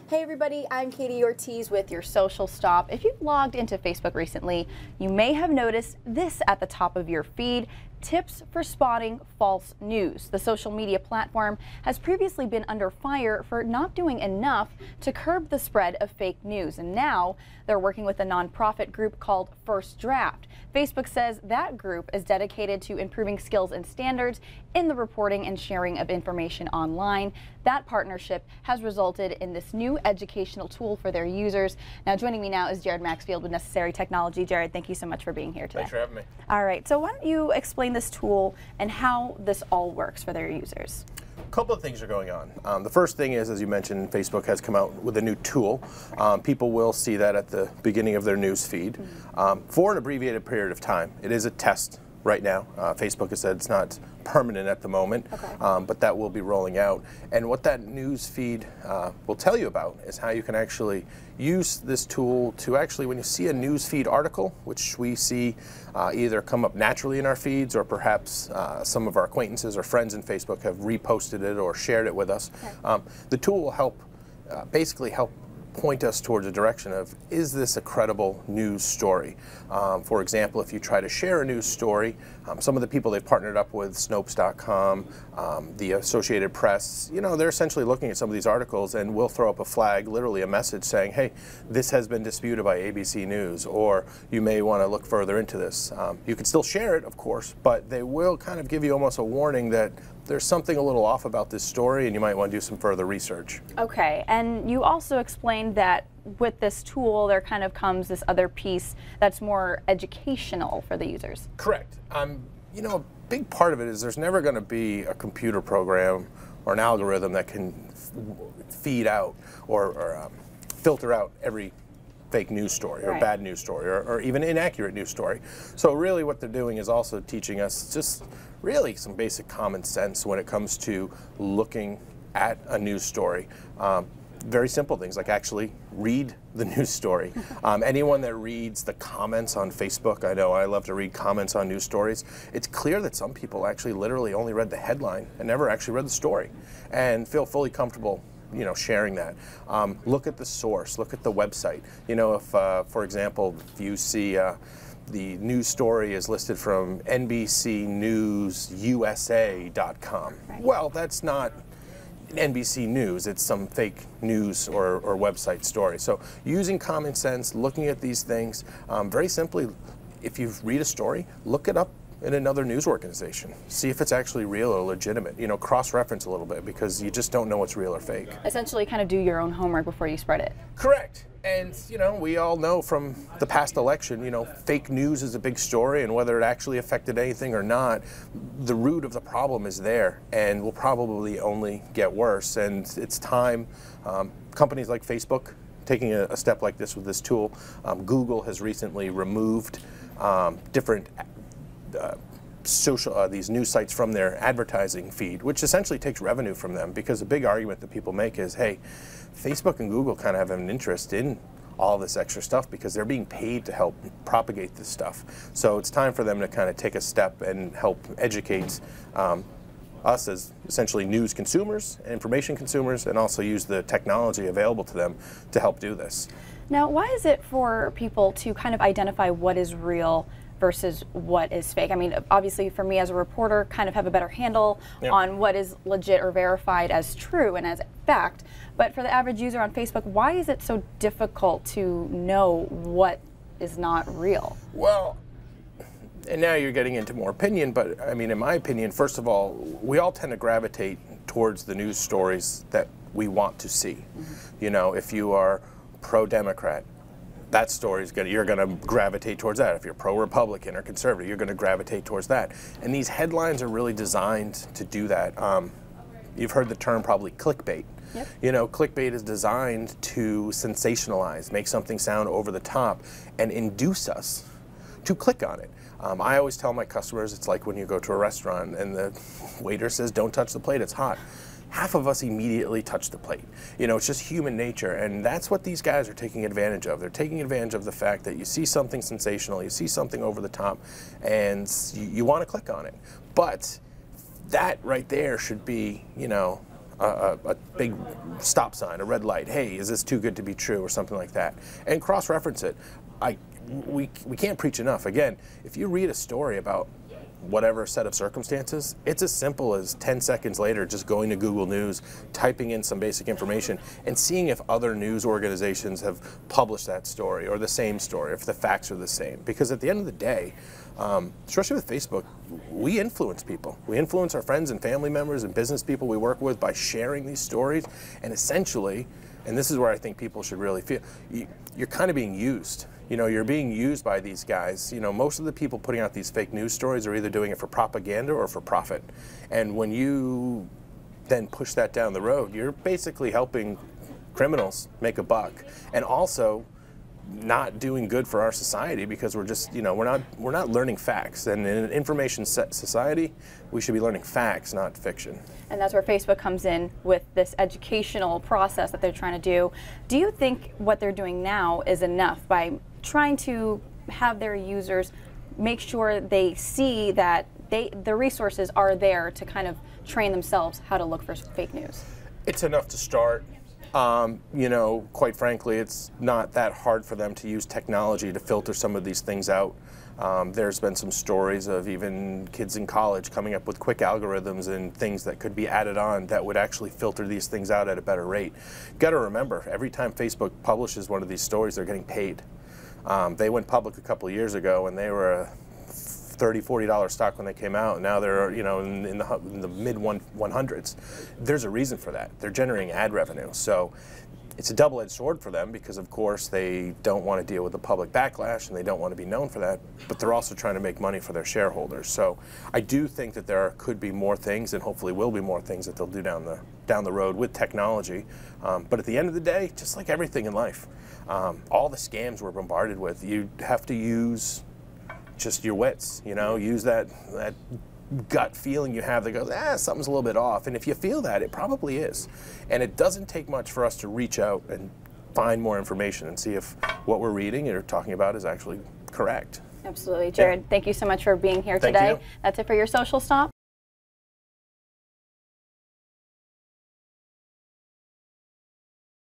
Hey everybody, I'm Katie Ortiz with your Social Stop. If you've logged into Facebook recently, you may have noticed this at the top of your feed: tips for spotting false news. The social media platform has previously been under fire for not doing enough to curb the spread of fake news, and now they're working with a nonprofit group called First Draft. Facebook says that group is dedicated to improving skills and standards in the reporting and sharing of information online. That partnership has resulted in this new educational tool for their users. Now, joining me now is Jared Maxfield with Necessary Technology. Jared, thank you so much for being here today. Thanks for having me. All right, so why don't you explain this tool and how this all works for their users? A couple of things are going on. The first thing is, as you mentioned, Facebook has come out with a new tool. People will see that at the beginning of their news feed for an abbreviated period of time. It is a test right now. Facebook has said it's not permanent at the moment, but that will be rolling out. And what that news feed will tell you about is how you can actually use this tool to actually, when you see a news feed article, which we see either come up naturally in our feeds, or perhaps some of our acquaintances or friends in Facebook have reposted it or shared it with us, the tool will help basically help point us towards a direction of, is this a credible news story? For example, if you try to share a news story, some of the people they've partnered up with, Snopes.com, the Associated Press, you know, they're essentially looking at some of these articles and will throw up a flag, literally a message saying, hey, this has been disputed by ABC News, or you may want to look further into this. You can still share it, of course, but they will kind of give you almost a warning that there's something a little off about this story and you might want to do some further research. Okay, and you also explained that with this tool there kind of comes this other piece that's more educational for the users. Correct. You know, a big part of it is there's never going to be a computer program or an algorithm that can feed out or filter out every fake news story or bad news story or even inaccurate news story. So really what they're doing is also teaching us just really some basic common sense when it comes to looking at a news story. Very simple things like actually read the news story. Anyone that reads the comments on Facebook, I know I love to read comments on news stories, it's clear that some people actually literally only read the headline and never actually read the story and feel fully comfortable, you know, sharing that. Look at the source, look at the website. You know, if, for example, if you see the news story is listed from NBCNewsUSA.com. Well, that's not NBC News, it's some fake news or website story. So using common sense, looking at these things, very simply, if you read a story, look it up in another news organization. See if it's actually real or legitimate. You know, cross-reference a little bit because you just don't know what's real or fake. Essentially kind of do your own homework before you spread it. Correct. And, you know, we all know from the past election, you know, fake news is a big story, and whether it actually affected anything or not, the root of the problem is there and will probably only get worse. And it's time, companies like Facebook taking a step like this with this tool. Google has recently removed different these news sites from their advertising feed, which essentially takes revenue from them, because a big argument that people make is, hey, Facebook and Google kind of have an interest in all this extra stuff because they're being paid to help propagate this stuff. So it's time for them to kind of take a step and help educate us as essentially news consumers, information consumers, and also use the technology available to them to help do this. Now, why is it for people to kind of identify what is real versus what is fake? I mean, obviously for me as a reporter, kind of have a better handle on what is legit or verified as true and as fact. But for the average user on Facebook, why is it so difficult to know what is not real? Well, and now you're getting into more opinion, but I mean, in my opinion, first of all, we all tend to gravitate towards the news stories that we want to see. You know, if you are pro-Democrat, that story is you're going to gravitate towards that. If you're pro-Republican or conservative, you're going to gravitate towards that. And these headlines are really designed to do that. You've heard the term probably clickbait. Yep. You know, clickbait is designed to sensationalize, make something sound over the top, and induce us to click on it. I always tell my customers it's like when you go to a restaurant and the waiter says, don't touch the plate, it's hot. Half of us immediately touch the plate. You know, it's just human nature, and that's what these guys are taking advantage of. They're taking advantage of the fact that you see something sensational, you see something over the top, and you want to click on it. But that right there should be, you know, a big stop sign, a red light. Hey, is this too good to be true, or something like that? And cross-reference it. We can't preach enough. Again, if you read a story about whatever set of circumstances, it's as simple as 10 seconds later just going to Google News, typing in some basic information, and seeing if other news organizations have published that story or the same story, if the facts are the same. Because at the end of the day, especially with Facebook, we influence people. We influence our friends and family members and business people we work with by sharing these stories. And essentially, and this is where I think people should really feel, you're kind of being used. You know, you're being used by these guys. You know, most of the people putting out these fake news stories are either doing it for propaganda or for profit. And when you then push that down the road, you're basically helping criminals make a buck. And also not doing good for our society, because we're just, you know, we're not learning facts. And in an information society, we should be learning facts, not fiction. And that's where Facebook comes in with this educational process that they're trying to do. Do you think what they're doing now is enough by trying to have their users make sure they see that the resources are there to kind of train themselves how to look for fake news? It's enough to start. You know, quite frankly, it's not that hard for them to use technology to filter some of these things out. There's been some stories of even kids in college coming up with quick algorithms and things that could be added on that would actually filter these things out at a better rate. You've got to remember, every time Facebook publishes one of these stories, they're getting paid. They went public a couple of years ago, and they were a $30, $40 stock when they came out. Now they're, you know, in the mid 100s. There's a reason for that. They're generating ad revenue. So it's a double-edged sword for them, because of course they don't want to deal with the public backlash and they don't want to be known for that, but they're also trying to make money for their shareholders. So I do think that there could be more things, and hopefully will be more things that they'll do down the road with technology. But at the end of the day, just like everything in life, all the scams we're bombarded with, you have to use just your wits, you know, use that gut feeling you have that goes, something's a little bit off. And if you feel that, it probably is. And it doesn't take much for us to reach out and find more information and see if what we're reading or talking about is actually correct. Absolutely. Jared, thank you so much for being here today. Thank you. That's it for your Social Stop.